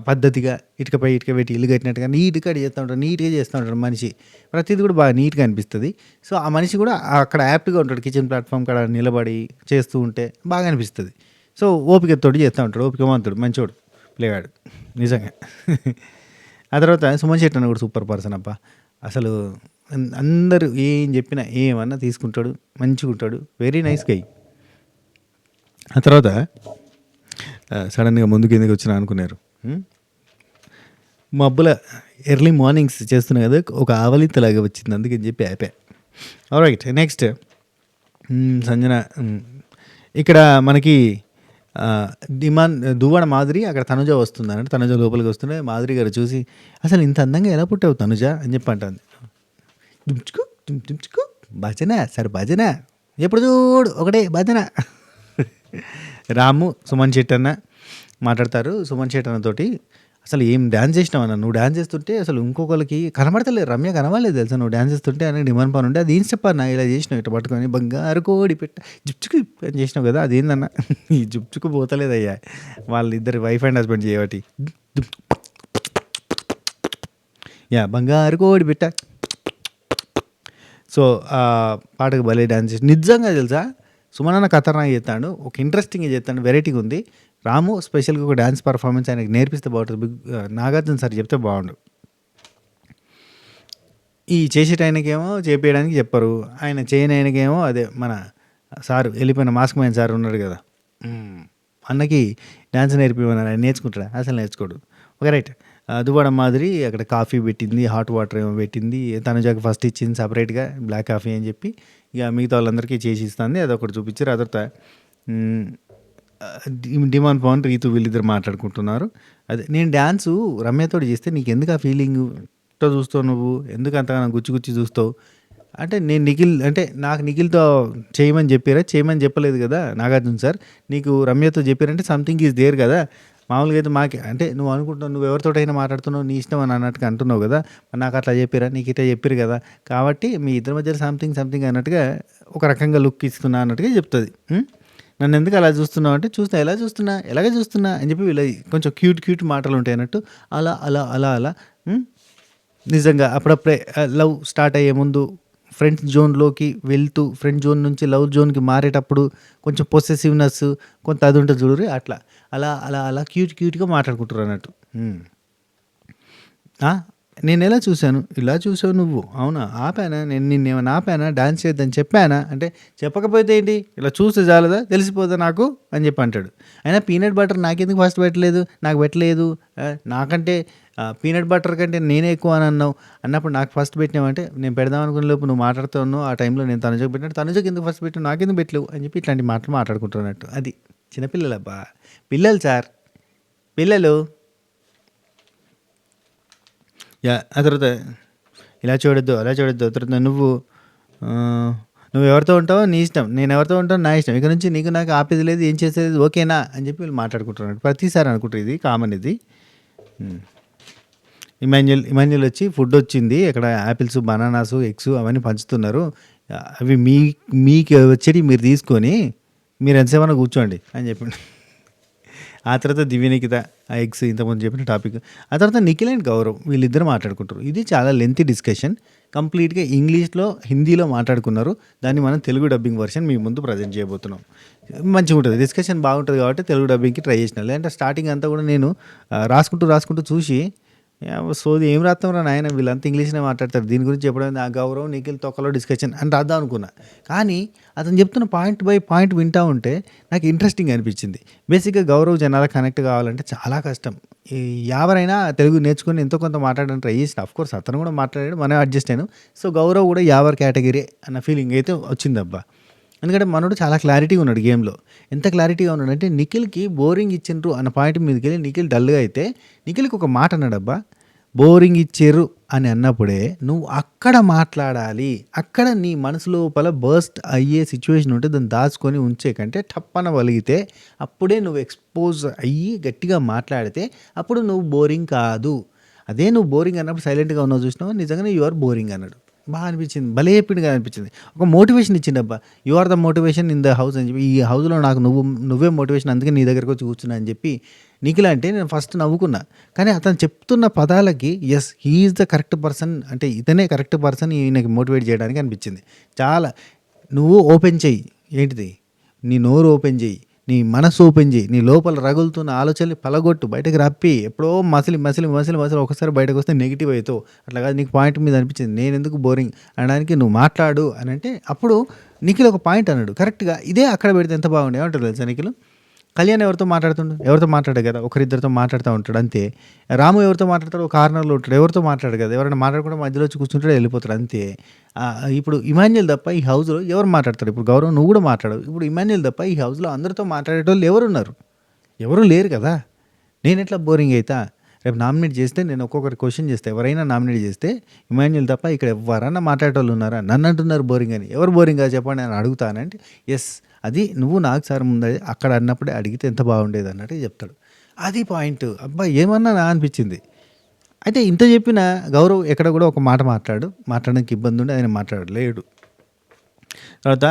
Speaker 1: పద్ధతిగా ఇటుకపై ఇటుక పెట్టి ఇల్లు కట్టినట్టుగా నీట్‌గా చేస్తా ఉంటాడు. నీట్‌గా చేస్తా ఉంటాడు మనిషి. ప్రతీది కూడా బాగా నీట్‌గా అనిపిస్తది. సో, ఆ మనిషి కూడా అక్కడ యాప్ట్‌గా ఉంటాడు. కిచెన్ ప్లాట్‌ఫార్మ్ కాడ నిలబడి చేస్తూ ఉంటే బాగా అనిపిస్తది. సో, ఓపికతోటి చేస్తా ఉంటాడు. ఓపికవంతుడు. మంచోడు. పిల్లగాడు. నిజంగా. ఆ తర్వాత సుమన్ శెట్టి అన్న కూడా సూపర్ పర్సన్ అబ్బా! అసలు అందరూ ఏం చెప్పినా, ఏమన్నా తీసుకుంటాడు. మంచిగుంటాడు. Very nice guy. ఆ తర్వాత సడన్‌గా ముందుకు ఎందుకు వచ్చినా అనుకున్నారు. మబ్బుల ఎర్లీ మార్నింగ్స్ చేస్తున్నా కదా! ఒక ఆవలింతలాగా వచ్చింది. అందుకని చెప్పి ఆపా. ఆల్రైట్. నెక్స్ట్ సంజన ఇక్కడ మనకి దువ్వాడ మాధురి అక్కడ తనుజ వస్తుందనంటే తనుజ లోపలికి వస్తుంటే మాధురి గారు చూసి అసలు ఇంత అందంగా ఎలా పుట్టావు తనుజ అని చెప్పి అంటుంది. డుమ్చుకు డుమ్చుకు భజన సార్ భజన ఎప్పుడు చూడు ఒకటే భజన. రాము సుమన్ శెట్టి అన్న మాట్లాడతారు. సుమన్ శెట్టి అన్నతోటి అసలు ఏం డ్యాన్స్ చేసినావు అన్న, నువ్వు డ్యాన్స్ చేస్తుంటే అసలు ఇంకొకరికి కనబడతలేదు, రమ్య కనబడలేదు తెలుసా నువ్వు డ్యాన్స్ చేస్తుంటే అని డిమాండ్ పని ఉంటే అది ఏం చెప్పన్నా ఇలా చేసినావు ఇట్లా పట్టుకొని బంగారు కోడి పెట్ట జుప్చుకు అని చేసినావు కదా అదేందన్న ఈ జుప్చుకు పోతలేదయ్యా వాళ్ళిద్దరు వైఫ్ అండ్ హస్బెండ్ చేయబట్టి యా బంగారు కోడి పెట్ట. సో ఆ పాటకు భలే డ్యాన్స్ చేసి నిజంగా తెలుసా సుమనన్న ఖతర్నాక్ చేస్తాడు. ఒక ఇంట్రెస్టింగ్గా చేస్తాడు. వెరైటీగా ఉంది. రాము స్పెషల్గా ఒక డ్యాన్స్ పర్ఫార్మెన్స్ ఆయనకి నేర్పిస్తే బాగుంటుంది. నాగార్జున సార్ చెప్తే బాగుండు. ఈ చేసేటాయనకేమో చేపించడానికి చెప్పరు. ఆయన చేయని ఆయనకేమో అదే మన సారు వెళ్ళిపోయిన మాస్క్ మ్యాన్ సార్ ఉన్నాడు కదా, అన్నకి డ్యాన్స్ నేర్పిమన్నారు. ఆయన నేర్చుకుంటాడు? అసలు నేర్చుకోడు. Okay right. దువ్వాడ మాదిరి అక్కడ కాఫీ పెట్టింది, హాట్ వాటర్ ఏమో పెట్టింది, తనుజాకి ఫస్ట్ ఇచ్చింది సపరేట్గా బ్లాక్ కాఫీ అని చెప్పి. ఇక మిగతా వాళ్ళందరికీ చేసి ఇస్తుంది. అదొకటి చూపించారు. ఆ తర్వాత డిమాండ్ పవన్ రీతు వీళ్ళిద్దరు మాట్లాడుకుంటున్నారు. అదే నేను డ్యాన్సు రమ్యతో చేస్తే నీకు ఎందుకు ఆ ఫీలింగ్ చూస్తావు, నువ్వు ఎందుకు అంతగా గుచ్చి గుచ్చి చూస్తావు అంటే, నేను నిఖిల్ అంటే నాకు నిఖిల్తో చేయమని చెప్పారా, చేయమని చెప్పలేదు కదా నాగార్జున సార్, నీకు రమ్యతో చెప్పారంటే సంథింగ్ ఈజ్ దేర్ కదా. మామూలుగా అయితే మాకే అంటే నువ్వు అనుకుంటున్నావు నువ్వు ఎవరితోటైనా మాట్లాడుతున్నావు నీ ఇష్టం అని అన్నట్టుగా అంటున్నావు కదా, నాకు అట్లా చెప్పారా, నీకు ఇట్లా చెప్పారు కదా, కాబట్టి మీ ఇద్దరి మధ్య సంథింగ్ అన్నట్టుగా ఒక రకంగా లుక్ ఇస్తున్నా అన్నట్టుగా చెప్తుంది. నన్ను ఎందుకు అలా చూస్తున్నావు అంటే, చూస్తా ఎలా చూస్తున్నా ఎలాగ చూస్తున్నా అని చెప్పి వీళ్ళ కొంచెం క్యూట్ మాటలు ఉంటాయి అన్నట్టు అలా అలా అలా అలా నిజంగా అప్పుడప్పుడే లవ్ స్టార్ట్ అయ్యే ముందు ఫ్రెండ్స్ జోన్లోకి వెళ్తూ ఫ్రెండ్ జోన్ నుంచి లవ్ జోన్కి మారేటప్పుడు కొంచెం పొసెసివ్నెస్ కొంత అది ఉంటుంది చూడరు, అట్లా అలా అలా అలా క్యూట్గా మాట్లాడుకుంటారు అన్నట్టు. నేను ఎలా చూశాను, ఇలా చూసావు నువ్వు, అవునా ఆపానా, నేను నిన్నేమైనా ఆపానా, డాన్స్ చేద్దని చెప్పానా అంటే, చెప్పకపోతే ఏంటి ఇలా చూస్తే చాలదా, తెలిసిపోదా నాకు అని చెప్పి అంటాడు. అయినా పీనట్ బటర్ నాకెందుకు ఫస్ట్ పెట్టలేదు, నాకు పెట్టలేదు, నాకంటే పీనట్ బటర్ కంటే నేనే ఎక్కువ అని అన్నప్పుడు నాకు ఫస్ట్ పెట్టినావంటే, నేను పెడదాం అనుకునే లోపు నువ్వు మాట్లాడుతున్నావు, ఆ టైంలో నేను తనుజకు పెట్టినట్టు తనుజకి ఎందుకు ఫస్ట్ పెట్టావు, నాకెందుకు పెట్టలేవు అని చెప్పి ఇట్లాంటి మాటలు మాట్లాడుకుంటున్నట్టు. అది చిన్నపిల్లలబ్బా, పిల్లలు సార్, పిల్లలు. ఆ తర్వాత ఇలా చూడొద్దు అలా చూడొద్దు, తర్వాత నువ్వు ఎవరితో ఉంటావో నీ ఇష్టం, నేను ఎవరితో ఉంటావు నా ఇష్టం, ఇక నుంచి నీకు నాకు ఆపేది లేదు, ఏం చేసేది ఓకేనా అని చెప్పి వీళ్ళు మాట్లాడుకుంటున్నాడు. ప్రతిసారి అనుకుంటారు, ఇది కామన్ ఇది. ఇమాన్యుల్ వచ్చి ఫుడ్ వచ్చింది, అక్కడ యాపిల్స్ బనానాసు ఎగ్స్ అవన్నీ పంచుతున్నారు, అవి మీకు వచ్చేటి మీరు తీసుకొని మీరు ఎంతసేపైనా కూర్చోండి అని చెప్పండి. ఆ తర్వాత దివ్యనికిత ఆ ఎగ్స్ ఇంతకుముందు చెప్పిన టాపిక్. ఆ తర్వాత నిఖిల్ అండ్ గౌరవ్ వీళ్ళిద్దరు మాట్లాడుకుంటారు. ఇది చాలా లెంతీ డిస్కషన్, కంప్లీట్గా ఇంగ్లీష్లో హిందీలో మాట్లాడుకున్నారు. దాన్ని మనం తెలుగు డబ్బింగ్ వర్షన్ మీ ముందు ప్రజెంట్ చేయబోతున్నాం. మంచిగా ఉంటుంది డిస్కషన్, బాగుంటుంది కాబట్టి తెలుగు డబ్బింగ్కి ట్రై చేసిన. లేదంటే స్టార్టింగ్ అంతా కూడా నేను రాసుకుంటూ చూసి సోది ఏం రాస్తాం రా నాయన, వీళ్ళంతా ఇంగ్లీష్నే మాట్లాడతారు, దీని గురించి చెప్పడం ఆ గౌరవ్ నిఖిల్ తొక్కలో డిస్కషన్ అని రాద్దాం అనుకున్నా. కానీ అతను చెప్తున్న పాయింట్ బై పాయింట్ వింటూ ఉంటే నాకు ఇంట్రెస్టింగ్ అనిపించింది. బేసిక్గా గౌరవ్ జనాలకు కనెక్ట్ కావాలంటే చాలా కష్టం. ఎవరైనా తెలుగు నేర్చుకుని ఎంతో కొంత మాట్లాడడానికి ట్రై చేసిన, అఫ్కోర్స్ అతను కూడా మాట్లాడాడు, మనం అడ్జస్ట్ అయ్యాను. సో గౌరవ్ కూడా యావర్ కేటగిరీ అన్న ఫీలింగ్ అయితే వచ్చిందబ్బా. ఎందుకంటే మనోడు చాలా క్లారిటీగా ఉన్నాడు గేమ్లో. ఎంత క్లారిటీగా ఉన్నాడంటే, నిఖిల్కి బోరింగ్ ఇచ్చిండ్రు అన్న పాయింట్ మీదకి వెళ్ళి నిఖిల్ డల్గా అయితే నిఖిల్కి ఒక మాట అన్నాడబ్బా, బోరింగ్ ఇచ్చారు అని అన్నప్పుడే నువ్వు అక్కడ మాట్లాడాలి, అక్కడ నీ మనసు లోపల బర్స్ట్ అయ్యే సిచ్యువేషన్ ఉంటే దాన్ని దాచుకొని ఉంచే కంటే టప్పన వలిగితే అప్పుడే నువ్వు ఎక్స్పోజ్ అయ్యి గట్టిగా మాట్లాడితే అప్పుడు నువ్వు బోరింగ్ కాదు. అదే నువ్వు బోరింగ్ అన్నప్పుడు సైలెంట్గా ఉన్నావు చూసినావు, నిజంగానే యు ఆర్ బోరింగ్ అన్నాడు. అనిపించింది. భలే చెప్పిండు కదా అనిపించింది. ఒక మోటివేషన్ ఇచ్చిండబ్బా! You are the motivation in the house అని చెప్పి, ఈ హౌస్‌లో నాకు నువ్వే మోటివేషన్ అందుకే నీ దగ్గరకొచ్చి కూర్చున్నా అని చెప్పి నిఖిల్ అంటే నేను ఫస్ట్ నవ్వుకున్నా. కానీ అతను చెప్తున్న పదాలకి yes! He is the correct person, అంటే ఇతనే కరెక్ట్ పర్సన్ ఈయనకి మోటివేట్ చేయడానికి అనిపించింది. చాలా నువ్వు ఓపెన్ చెయ్యి. ఏంటిది? నీ నోరు ఓపెన్ చెయ్యి. నీ మనసు ఓపెన్ చెయ్యి. నీ లోపల రగులుతున్న ఆలోచనలు పలగొట్టు. బయటకి రప్పి. ఎప్పుడో మసిలి ఒకసారి బయటకొస్తే నెగెటివ్ అయితావు. అట్లా కాదు, నీకు పాయింట్ మీద అనిపించింది. నేనెందుకు బోరింగ్ అనడానికి నువ్వు మాట్లాడు అనంటే, అప్పుడు నిఖిల్ ఒక పాయింట్ అన్నాడు కరెక్ట్‌గా. ఇదే అక్కడ పెడితే ఎంత బాగుండు. ఏమంటాడు తెలుసా నిఖిల్? కళ్యాణ్ ఎవరితో మాట్లాడుతుండు? ఎవరితో మాట్లాడడు కదా! ఒకరిద్దరితో మాట్లాడుతా ఉంటాడు అంతే. రాము ఎవరితో మాట్లాడతాడు? ఒక కార్నర్‌లో ఉంటాడు. ఎవరితో మాట్లాడడు కదా! ఎవరైనా మాట్లాడకుండా మధ్యలో వచ్చి కూర్చుంటాడు, వెళ్ళిపోతాడు అంతే. ఇప్పుడు ఇమాన్యుయల్ తప్ప ఈ హౌస్‌లో ఎవరు మాట్లాడతారు? ఇప్పుడు గౌరవ్ నువ్వు కూడా మాట్లాడవు. ఇప్పుడు ఇమాన్యుయల్ తప్ప ఈ హౌస్‌లో అందరితో మాట్లాడేటోళ్ళు ఎవరున్నారు? ఎవరు లేరు కదా! నేనెట్లా బోరింగ్ అయితా? రేపు నామినేట్ చేస్తే నేను ఒక్కొక్కటి క్వెషన్ చేస్తా. ఎవరైనా నామినేట్ చేస్తే ఇమాన్యుయల్ తప్ప ఇక్కడ ఎవ్వరన్నా మాట్లాడేటోళ్ళు ఉన్నారా? నన్ను అంటున్నారు బోరింగ్ అని. ఎవరు బోరింగా చెప్పండి అని అడుగుతానంటే, యెస్ అది నువ్వు నాకు సార్ ముందు అక్కడ అన్నప్పుడే అడిగితే ఎంత బాగుండేది అన్నట్టు చెప్తాడు. అది పాయింట్. అబ్బా! ఏమన్నా నా అనిపించింది. అయితే ఇంత చెప్పిన గౌరవ్ ఎక్కడ కూడా ఒక మాట మాట్లాడడానికి ఇబ్బంది ఉండి ఆయన మాట్లాడలేడు. తర్వాత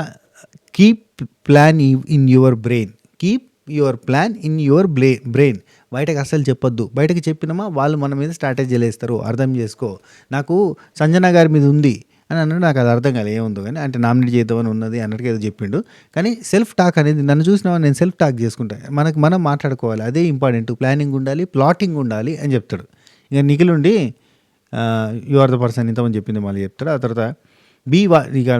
Speaker 1: keep plan in your brain. Keep your plan in your brain. బయటకు అస్సలు చెప్పొద్దు. బయటకు చెప్పినామా వాళ్ళు మన మీద స్ట్రాటజీలు వేస్తారు. అర్థం చేసుకో. నాకు సంజన గారి మీద ఉంది అని అన్నాడు. నాకు అది అర్థం కాలేదు ఏముందో కానీ, అంటే నామినేట్ చేద్దామని ఉన్నది అన్నట్టుగా ఏదో చెప్పిండు. కానీ సెల్ఫ్ టాక్ అనేది నన్ను చూసినావా, నేను సెల్ఫ్ టాక్ చేసుకుంటా. మనం మాట్లాడుకోవాలి, అదే ఇంపార్టెంట్. ప్లానింగ్ ఉండాలి, ప్లాటింగ్ ఉండాలి అని చెప్తాడు. ఇక నిఖిల్ ఉండి యు ఆర్ ద పర్సన్ ఇంతమంది చెప్పింది మళ్ళీ చెప్తాడు. ఆ తర్వాత ఇక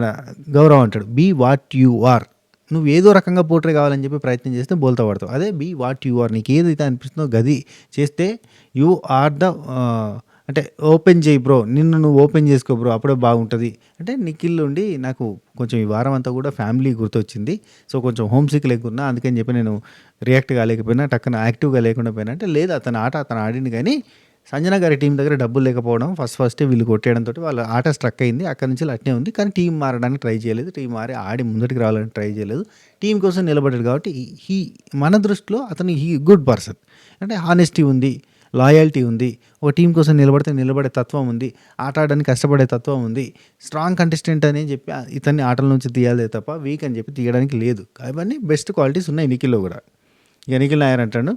Speaker 1: గౌరవ్ అంటాడు బీ వాట్ యు ఆర్. నువ్వు ఏదో రకంగా పోర్ట్రే కావాలని చెప్పి ప్రయత్నం చేస్తే బోల్తా పడతావు. అదే బీ వాట్ యు ఆర్. నీకు ఏదైతే అనిపిస్తుందో గది చేస్తే యు ఆర్ ద అంటే ఓపెన్ చేయి బ్రో, నిన్ను నువ్వు ఓపెన్ చేసుకో బ్రో, అప్పుడే బాగుంటుంది. అంటే నిఖిల్ ఉండి నాకు కొంచెం ఈ వారం అంతా కూడా ఫ్యామిలీ గుర్తొచ్చింది. సో కొంచెం హోమ్ సిక్ లేకున్నా, అందుకని చెప్పి నేను రియాక్ట్ కాలేకపోయినా, టక్కున యాక్టివ్గా లేకుండా పోయినా అంటే, లేదు అతను ఆట అతను ఆడింది. కానీ సంజన గారి టీం దగ్గర డబ్బులు లేకపోవడం ఫస్టే వీళ్ళు కొట్టేయడంతో వాళ్ళ ఆట స్ట్రక్ అయింది. అక్కడి నుంచి అట్నే ఉంది. కానీ టీం మారడానికి ట్రై చేయలేదు. టీం మారి ఆడి ముందటికి రావాలని ట్రై చేయలేదు. టీం కోసం నిలబడ్డాడు కాబట్టి మన దృష్టిలో అతను గుడ్ పర్సన్. అంటే హానెస్టీ ఉంది, లాయల్టీ ఉంది, ఒక టీం కోసం నిలబడే తత్వం ఉంది, ఆట ఆడడానికి కష్టపడే తత్వం ఉంది, స్ట్రాంగ్ కంటెస్టెంట్ అని చెప్పి ఇతన్ని ఆటల నుంచి తీయాలి తప్ప వీక్ అని చెప్పి తీయడానికి లేదు. అవన్నీ బెస్ట్ క్వాలిటీస్ ఉన్నాయి నిఖిల్లో కూడా. ఇక నిఖిల్ నాయర్ అంటాడు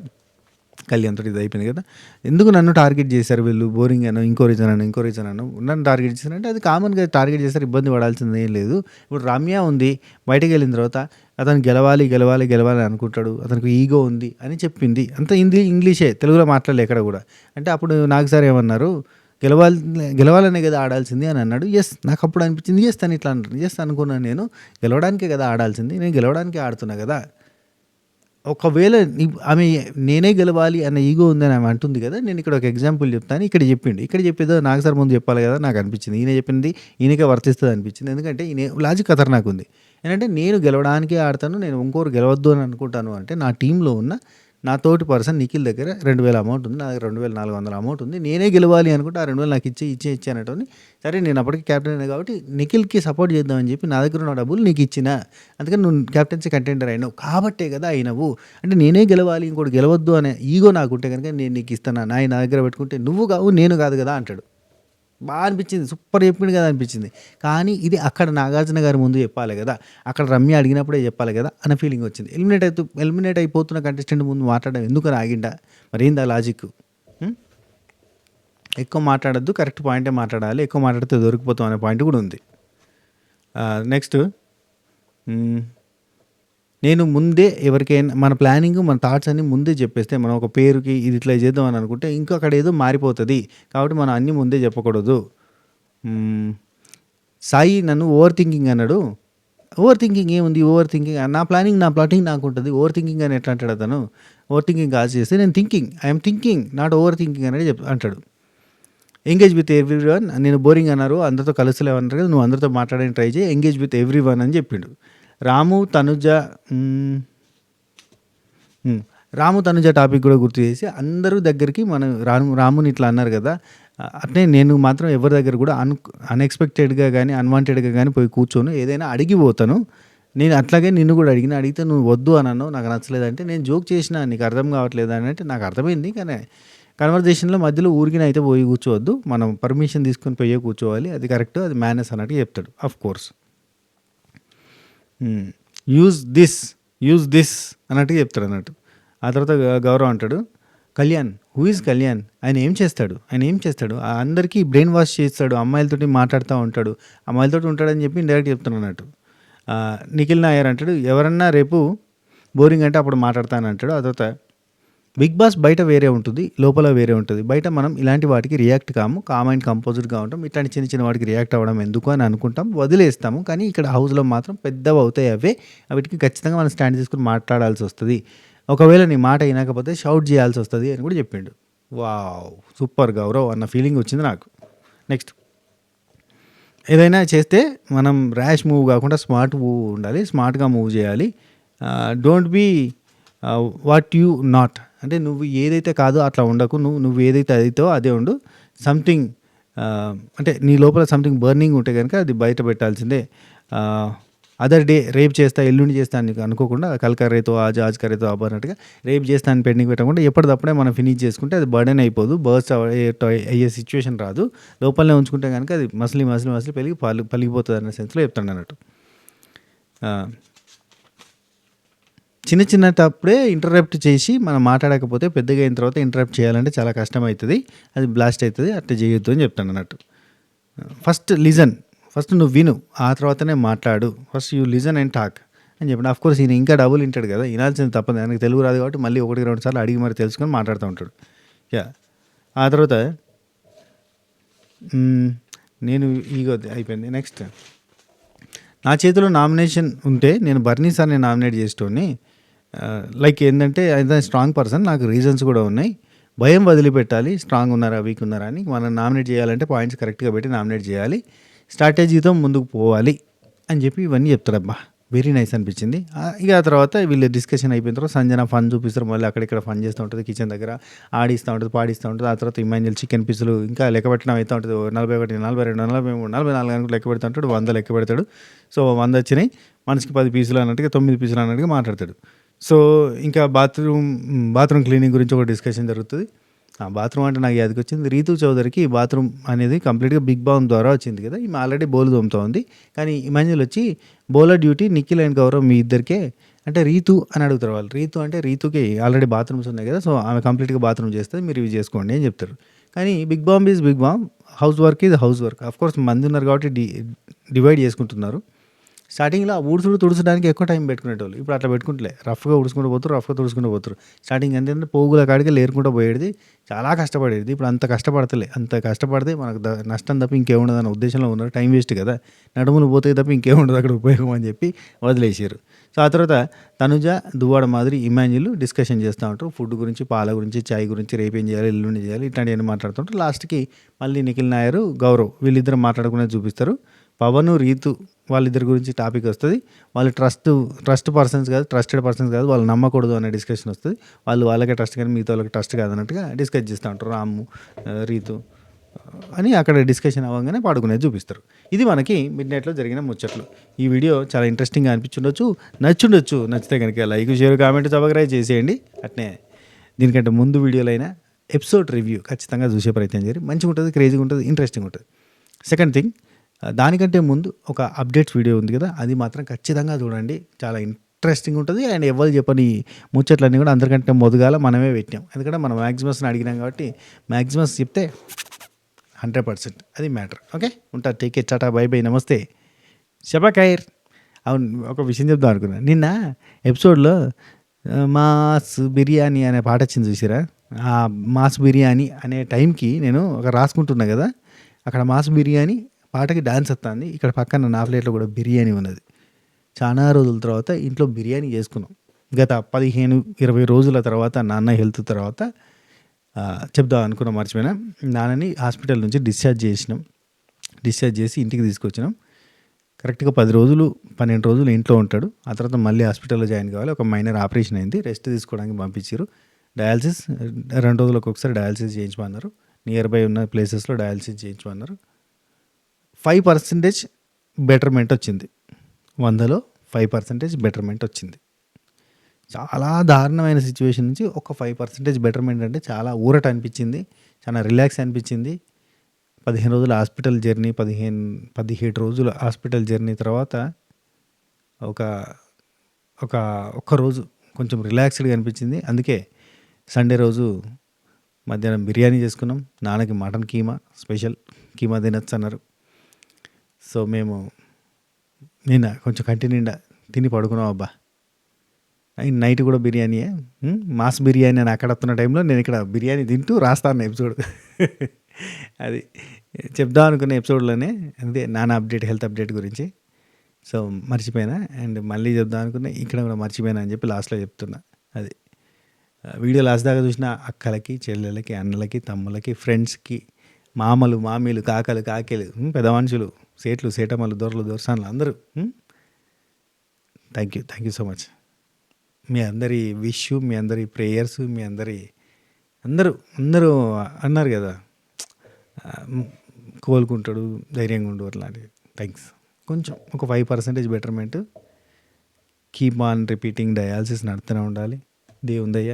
Speaker 1: కళ్యాణ్తో ఇది అయిపోయింది కదా, ఎందుకు నన్ను టార్గెట్ చేశారు వీళ్ళు, బోరింగ్ అను, ఇంకో రీజన్ అను నన్ను టార్గెట్ చేశారంటే అది కామన్గా టార్గెట్ చేస్తారు, ఇబ్బంది పడాల్సింది ఏం లేదు. ఇప్పుడు రమ్య ఉంది, బయటకు వెళ్ళిన తర్వాత అతను గెలవాలి అనుకుంటాడు, అతనికి ఈగో ఉంది అని చెప్పింది. అంత ఇంగ్లీషే, తెలుగులో మాట్లాడలే ఎక్కడ కూడా. అంటే అప్పుడు నాకు సార్ ఏమన్నారు, గెలవాలనే కదా ఆడాల్సింది అని అన్నాడు. ఎస్, నాకు అప్పుడు అనిపించింది ఎస్ తను ఇట్లా అంటారు. ఎస్ అనుకున్నాను, నేను గెలవడానికే కదా ఆడాల్సింది, నేను గెలవడానికే ఆడుతున్నా కదా. ఒకవేళ ఆమె నేనే గెలవాలి అన్న ఈగో ఉందని ఆమె అంటుంది కదా, నేను ఇక్కడ ఒక ఎగ్జాంపుల్ చెప్తాను. ఇక్కడ చెప్పేదో నాకు సార్ ముందు చెప్పాలి కదా నాకు అనిపించింది. ఈయన చెప్పింది ఈయనకే వర్తిస్తుంది అనిపించింది. ఎందుకంటే ఈయన లాజిక్ ఖతర్నాక్ ఉంది. ఏంటంటే నేను గెలవడానికే ఆడతాను, నేను ఇంకోరు గెలవద్దు అని అనుకుంటాను అంటే, నా టీంలో ఉన్న నా తోటి పర్సన్ నిఖిల్ దగ్గర 2000 అమౌంట్ ఉంది, నా దగ్గర 2400 అమౌంట్ ఉంది, నేనే గెలవాలి అనుకుంటే ఆ 2000 నాకు ఇచ్చే అనేటోని. సరే నేను అప్పటికి క్యాప్టెన్ అయినా కాబట్టి నిఖిల్కి సపోర్ట్ చేద్దామని చెప్పి నా దగ్గర ఉన్న డబ్బులు నీకు ఇచ్చిన, అందుకని నువ్వు క్యాప్టెన్సీ కంటెండర్ అయినావు కాబట్టే కదా అయినవు. అంటే నేనే గెలవాలి ఇంకోటి గెలవద్దు అనే ఈగో నాకుంటే కనుక నేను నీకు ఇస్తాను, నా దగ్గర పెట్టుకుంటే నువ్వు కావు నేను కాదు కదా అంటాడు. బాగా అనిపించింది, సూపర్ చెప్పింది కదా అనిపించింది. కానీ ఇది అక్కడ నాగార్జున గారి ముందు చెప్పాలి కదా, అక్కడ రమ్య అడిగినప్పుడే చెప్పాలి కదా అన్న ఫీలింగ్ వచ్చింది. ఎలిమినేట్ అయిపోతున్న కంటెస్టెంట్ ముందు మాట్లాడడం ఎందుకు ఆగిండా, మరి ఏందా లాజిక్? ఎక్కువ మాట్లాడద్దు, కరెక్ట్ పాయింటే మాట్లాడాలి, ఎక్కువ మాట్లాడితే దొరికిపోతాం అనే పాయింట్ కూడా ఉంది. నెక్స్ట్, నేను ముందే ఎవరికైనా మన ప్లానింగ్ మన థాట్స్ అన్నీ ముందే చెప్పేస్తే, మనం ఒక పేరుకి ఇది ఇట్లా చేద్దాం అని అనుకుంటే ఇంకా అక్కడ ఏదో మారిపోతుంది. కాబట్టి మనం అన్నీ ముందే చెప్పకూడదు. సాయి నన్ను ఓవర్ థింకింగ్ అన్నాడు. ఓవర్ థింకింగ్ ఏముంది, ఓవర్ థింకింగ్ నా ప్లాటింగ్ నాకు ఉంటుంది. ఓవర్ థింకింగ్ అని ఎట్లా అంటాడు అతను? ఓవర్ థింకింగ్ కాల్ చేస్తే నేను I'm thinking not over thinking అనేది అంటాడు. Engage with every one. నేను బోరింగ్ అన్నారు, అందరితో కలుస్తలేమన్నారు కదా, నువ్వు అందరితో మాట్లాడడానికి ట్రై చేయి, ఎంగేజ్ విత్ ఎవ్రీ వన్ అని చెప్పిండు. రాము తనుజ టాపిక్ కూడా గుర్తు చేసి అందరూ దగ్గరికి మనం రాముని ఇట్లా అన్నారు కదా, అట్నే నేను మాత్రం ఎవరి దగ్గర కూడా అన్ఎక్స్పెక్టెడ్గా కానీ అన్వాంటెడ్గా కానీ పోయి కూర్చోను, ఏదైనా అడిగిపోతాను. నేను అట్లాగే నిన్ను కూడా అడిగితే నువ్వు వద్దు అని అన్నావు, నాకు నచ్చలేదంటే నేను జోక్ చేసిన, నీకు అర్థం కావట్లేదు అని అంటే నాకు అర్థమైంది. కానీ కన్వర్జేషన్‌లో మధ్యలో ఊరికినే అయితే పోయి కూర్చోవద్దు. మనం పర్మిషన్ తీసుకొని పోయే కూర్చోవాలి. అది కరెక్ట్. అది మేనర్స్ అన్నట్టుగా చెప్తాడు. Of course. Use this, use this అన్నట్టుగా చెప్తాడన్నట్టు. ఆ తర్వాత గౌరవ్ అంటాడు, కళ్యాణ్, హూ ఈజ్ కళ్యాణ్? ఆయన ఏం చేస్తాడు? ఆయన ఏం చేస్తాడు? అందరికీ బ్రెయిన్ వాష్ చేస్తాడు. అమ్మాయిలతోటి మాట్లాడుతూ ఉంటాడు. అమ్మాయిలతోటి ఉంటాడని చెప్పి ఇండైరెక్ట్ చెప్తున్నాడు. నిఖిల్ నాయర్ అంటాడు, ఎవరన్నా రేపు బోరింగ్ అంటే అప్పుడు మాట్లాడతానంటాడు. ఆ తర్వాత బిగ్ బాస్ బయట వేరే ఉంటుంది, లోపల వేరే ఉంటుంది. బయట మనం ఇలాంటి వాటికి రియాక్ట్ కాము, కామ్ అండ్ కంపోజ్డ్గా ఉంటాం. ఇట్లాంటి చిన్న చిన్న వాటికి రియాక్ట్ అవ్వడం ఎందుకు అని అనుకుంటాం, వదిలేస్తాము. కానీ ఇక్కడ హౌస్లో మాత్రం పెద్దవి అవుతాయి అవే. వీటికి ఖచ్చితంగా మనం స్టాండ్ తీసుకుని మాట్లాడాల్సి వస్తుంది. ఒకవేళ నీ మాట వినకపోతే షౌట్ చేయాల్సి వస్తుంది అని కూడా చెప్పిండు. వావ్, సూపర్ గౌరవ్ అన్న ఫీలింగ్ వచ్చింది నాకు. నెక్స్ట్, ఏదైనా చేస్తే మనం ర్యాష్ మూవ్ కాకుండా స్మార్ట్ మూవ్ ఉండాలి, స్మార్ట్గా మూవ్ చేయాలి. Don't be what you not, అంటే నువ్వు ఏదైతే కాదో అట్లా ఉండకు. నువ్వు ఏదైతే అయితో అదే ఉండు. సంథింగ్ అంటే నీ లోపల సంథింగ్ బర్నింగ్ ఉంటే కనుక అది బయట పెట్టాల్సిందే. అదర్ డే రేపు చేస్తా, ఎల్లుండి చేస్తా అని అనుకోకుండా, కల్కరేతో ఆజ్ కరేతో అబ్బా అన్నట్టుగా రేపు చేస్తా అని పెండింగ్ పెట్టకుండా ఎప్పటిదప్పుడే మనం ఫినిష్ చేసుకుంటే అది బర్డెన్ అయిపోదు, బర్స్ట్ అయ్యే సిచ్యువేషన్ రాదు. లోపలనే ఉంచుకుంటే కనుక అది మసిలి పలిగిపోతుంది అన్న సెన్స్లో చెప్తాను అన్నట్టు. చిన్న చిన్న తప్పుడే ఇంటరప్ట్ చేసి మనం మాట్లాడకపోతే పెద్దగా అయిన తర్వాత ఇంటరప్ట్ చేయాలంటే చాలా కష్టం అవుతుంది, అది బ్లాస్ట్ అవుతుంది. అట్లా చేయొద్దు అని చెప్తాను అన్నట్టు. ఫస్ట్ లిజన్, ఫస్ట్ నువ్వు విను, ఆ తర్వాతనే మాట్లాడు. First you listen and talk అని చెప్పండి. ఆఫ్కోర్స్ ఈయన ఇంకా డబుల్ వింటాడు కదా, వినాల్సింది తప్పదు. ఆయనకు తెలుగు రాదు కాబట్టి మళ్ళీ 1-2 సార్లు అడిగి మరి తెలుసుకొని మాట్లాడుతూ ఉంటాడు. యా, ఆ తర్వాత నేను ఈగో అయిపోయింది. నెక్స్ట్, నా చేతిలో నామినేషన్ ఉంటే నేను బర్నీ సార్ని నామినేట్ చేసేటోని. లైక్ ఏంటంటే ఆయన స్ట్రాంగ్ పర్సన్, నాకు రీజన్స్ కూడా ఉన్నాయి. భయం వదిలిపెట్టాలి, స్ట్రాంగ్ ఉన్నారా వీక్ ఉన్నారా అని. మనం నామినేట్ చేయాలంటే పాయింట్స్ కరెక్ట్గా పెట్టి నామినేట్ చేయాలి, స్ట్రాటజీతో ముందుకు పోవాలి అని చెప్పి ఇవన్నీ చెప్తాడబ్బా. వెరీ నైస్ అనిపించింది. ఇక ఆ తర్వాత వీళ్ళు డిస్కషన్ అయిపోయిన తర్వాత సంజన ఫన్ చూపిస్తారు. మళ్ళీ అక్కడిక్కడ ఫన్ చేస్తూ ఉంటుంది, కిచెన్ దగ్గర ఆడిస్తూ ఉంటుంది, పాడిస్తూ ఉంటుంది. ఆ తర్వాత ఇమాన్యుల్ చికెన్ పీసులు ఇంకా లెక్క పెట్టడం అవుతూ ఉంటుంది. 41, 42, 43, 44 అని లెక్క పెడుతూ ఉంటాడు. 100 లెక్క పెడతాడు. సో 100 వచ్చినాయి, మనిషికి 10 పీసులు అన్నట్టుగా 9 పీసులు అన్నట్టుగా మాట్లాడతాడు. సో ఇంకా బాత్రూమ్ క్లీనింగ్ గురించి ఒక డిస్కషన్ జరుగుతుంది. బాత్రూమ్ అంటే నాకు యాదకి వచ్చింది, రీతు చౌదరికి బాత్రూమ్ అనేది కంప్లీట్గా బిగ్ బామ్ ద్వారా వచ్చింది కదా. ఈమె ఆల్రెడీ బౌల్ తోముతూ ఉంది. కానీ ఇమాన్యుల్ వచ్చి bowler duty Nikhil and Gaurav మీ ఇద్దరికే అంటే రీతు అని అడుగుతారు వాళ్ళు. రీతు అంటే రీతుకి ఆల్రెడీ బాత్రూమ్స్ ఉన్నాయి కదా, సో ఆమె కంప్లీట్గా బాత్రూమ్ చేస్తుంది, మీరు ఇవి చేసుకోండి అని చెప్తారు. కానీ big bam is big bam, house work is house work. Of course మంది ఉన్నారు కాబట్టి డివైడ్ చేసుకుంటున్నారు. స్టార్టింగ్లో తుడచడానికి ఎక్కువ టైం పెట్టుకునేటోళ్ళు, ఇప్పుడు అట్లా పెట్టుకుంటలే. రఫ్గా ఉడుచుకుంటూ పోతారు, రఫ్గా తుడుచుకుంటూ పోతారు. స్టార్టింగ్ ఏంటంటే పోగుల కాడికి లేరుకుంటూ పోయేది, చాలా కష్టపడేది. ఇప్పుడు అంత కష్టపడతలే. అంత కష్టపడితే మనకు నష్టం తప్ప ఇంకేముండదు అన్న ఉద్దేశంలో ఉన్నారు. టైం వేస్ట్ కదా, నడుములు పోతే తప్ప ఇంకేముండదు అక్కడ ఉపయోగం అని చెప్పి వదిలేసారు. సో ఆ తర్వాత తనుజ, దువ్వాడ మాదిరి, ఇమాన్యుల్ డిస్కషన్ చేస్తూ ఉంటారు. ఫుడ్ గురించి, పాల గురించి, చాయ్ గురించి, రేపేం చేయాలి, ఎల్లుండి చేయాలి, ఇట్లాంటివన్నీ మాట్లాడుతుంటారు. లాస్ట్కి మళ్ళీ నిఖిల్ నాయర్, గౌరవ్ వీళ్ళిద్దరు మాట్లాడుకునేది చూపిస్తారు. పవన్, రీతు వాళ్ళిద్దరి గురించి టాపిక్ వస్తుంది. వాళ్ళు ట్రస్టెడ్ పర్సన్స్ కాదు, వాళ్ళు నమ్మకూడదు అనే డిస్కషన్ వస్తుంది. వాళ్ళకే ట్రస్ట్ కానీ మిగతా వాళ్ళకి ట్రస్ట్ కాదు అన్నట్టుగా డిస్కస్ చేస్తూ ఉంటారు. రాము, రీతు అని అక్కడ డిస్కషన్ అవ్వగానే పాడుకునేది చూపిస్తారు. ఇది మనకి మిడ్ నైట్లో జరిగిన ముచ్చట్లు. ఈ వీడియో చాలా ఇంట్రెస్టింగ్గా అనిపించుండొచ్చు, నచ్చితే కనుక లైక్, షేర్, కామెంట్, సబ్స్క్రైబ్ చేసేయండి. అట్నే దీనికంటే ముందు వీడియోలైనా ఎపిసోడ్ రివ్యూ ఖచ్చితంగా చూసే ప్రయత్నం చేయండి. మంచిగా ఉంటుంది, క్రేజీగా ఉంటుంది, ఇంట్రెస్టింగ్ ఉంటుంది. సెకండ్ థింగ్, దానికంటే ముందు ఒక అప్డేట్స్ వీడియో ఉంది కదా, అది మాత్రం ఖచ్చితంగా చూడండి. చాలా ఇంట్రెస్టింగ్ ఉంటుంది. అండ్ ఎవరు చెప్పని ముచ్చట్లన్నీ కూడా అందరికంటే మొదగాల మనమే పెట్టాం. ఎందుకంటే మనం మ్యాక్సిమస్ని అడిగినాం కాబట్టి మ్యాక్సిమస్ చెప్తే 100% అది మ్యాటర్. ఓకే, ఉంటా. Take care, Tata, by by, నమస్తే, శబా ఖైర్. అవును, ఒక విషయం చెప్దాం అనుకున్నాను. నిన్న ఎపిసోడ్లో మాస్ బిర్యానీ అనే పాట వచ్చింది చూసిరా. ఆ మాస్ బిర్యానీ అనే టైంకి నేను ఒక రాసుకుంటున్నా కదా, అక్కడ మాస్ బిర్యానీ పాటకి డాన్స్ వస్తుంది. ఇక్కడ పక్కన నా ప్లేట్లో కూడా బిర్యానీ ఉన్నది. చాలా రోజుల తర్వాత ఇంట్లో బిర్యానీ చేసుకున్నాం. గత 15-20 రోజుల తర్వాత నాన్న హెల్త్ తర్వాత చెప్దాం అనుకున్నాం, మర్చిపోయినా. నాన్నని హాస్పిటల్ నుంచి డిశ్చార్జ్ చేసి ఇంటికి తీసుకొచ్చినాం. కరెక్ట్గా 12 రోజులు ఇంట్లో ఉంటాడు. ఆ తర్వాత మళ్ళీ హాస్పిటల్లో జాయిన్ కావాలి. ఒక మైనర్ ఆపరేషన్ అయింది, రెస్ట్ తీసుకోవడానికి పంపించారు. డయాలసిస్ 2 రోజులకు ఒకసారి డయాలసిస్ చేయించమన్నారు. నియర్ బై ఉన్న ప్లేసెస్లో డయాలసిస్ చేయించమన్నారు. 5% బెటర్మెంట్ వచ్చింది. 100లో 5% బెటర్మెంట్ వచ్చింది. చాలా దారుణమైన సిచ్యువేషన్ నుంచి ఒక 5% బెటర్మెంట్ అంటే చాలా ఊరట అనిపించింది. చాలా రిలాక్స్ అనిపించింది. 15 రోజుల హాస్పిటల్ జర్నీ, 17 రోజుల హాస్పిటల్ జర్నీ తర్వాత ఒక ఒక ఒక్కరోజు కొంచెం రిలాక్స్డ్‌గా అనిపించింది. అందుకే సండే రోజు మధ్యాహ్నం బిర్యానీ చేసుకున్నాం. నాన్నకి మటన్ కీమా స్పెషల్. కీమా తినొచ్చన్నారు. సో, మేము నిన్న కొంచెం కంటి నిండా తిని పడుకున్నాం అబ్బా! నైట్ కూడా బిర్యానీయే. మాస్ బిర్యానీ అని అక్కడ వస్తున్న టైంలో నేను ఇక్కడ బిర్యానీ తింటూ రాస్తాను ఎపిసోడ్. అది చెప్దాం అనుకున్న ఎపిసోడ్‌లోనే అదే నాన్న అప్డేట్, హెల్త్ అప్డేట్ గురించి. సో, మర్చిపోయినా. అండ్ మళ్ళీ చెప్దాం అనుకున్నా. ఇక్కడ కూడా మర్చిపోయినా అని చెప్పి లాస్ట్‌లో చెప్తున్నా. అది. వీడియో లాస్ట్ దాకా చూసిన అక్కలకి, చెల్లెలకి, అన్నలకి, తమ్ములకి, ఫ్రెండ్స్‌కి, మామలు, మామీలు, కాకలు, కాకీలు, పెద్ద మనుషులు, సేట్లు, సేటమ్మలు, దొరలు, దొరసానులు అందరూ థ్యాంక్ యూ సో మచ్. మీ అందరి విష్, మీ అందరి ప్రేయర్స్, మీ అందరూ అన్నారు కదా, కోలుకుంటాడు, ధైర్యంగా ఉండు అట్లాంటివి. థ్యాంక్స్. కొంచెం ఒక 5% betterment. Keep on repeating dialysis నడుస్తూనే ఉండాలి. దేవుని దయ.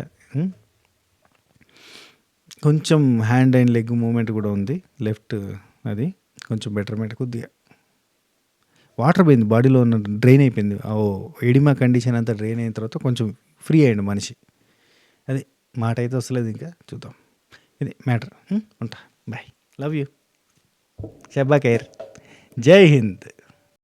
Speaker 1: కొంచెం హ్యాండ్ అండ్ లెగ్ మూమెంట్ కూడా ఉంది లెఫ్ట్. అది కొంచెం బెటర్మెంట్. కొద్దిగా వాటర్ పోయింది బాడీలో ఉన్న, డ్రైన్ అయిపోయింది. ఎడిమా కండిషన్ అంతా డ్రైన్ అయిన తర్వాత కొంచెం ఫ్రీ అయ్యండి మనిషి. అది మాట అయితే వస్తలేదు, ఇంకా చూద్దాం. ఇది మ్యాటర్. ఉంటా. బాయ్. Love you. షబ్బా ఖైర్. జై హింద్.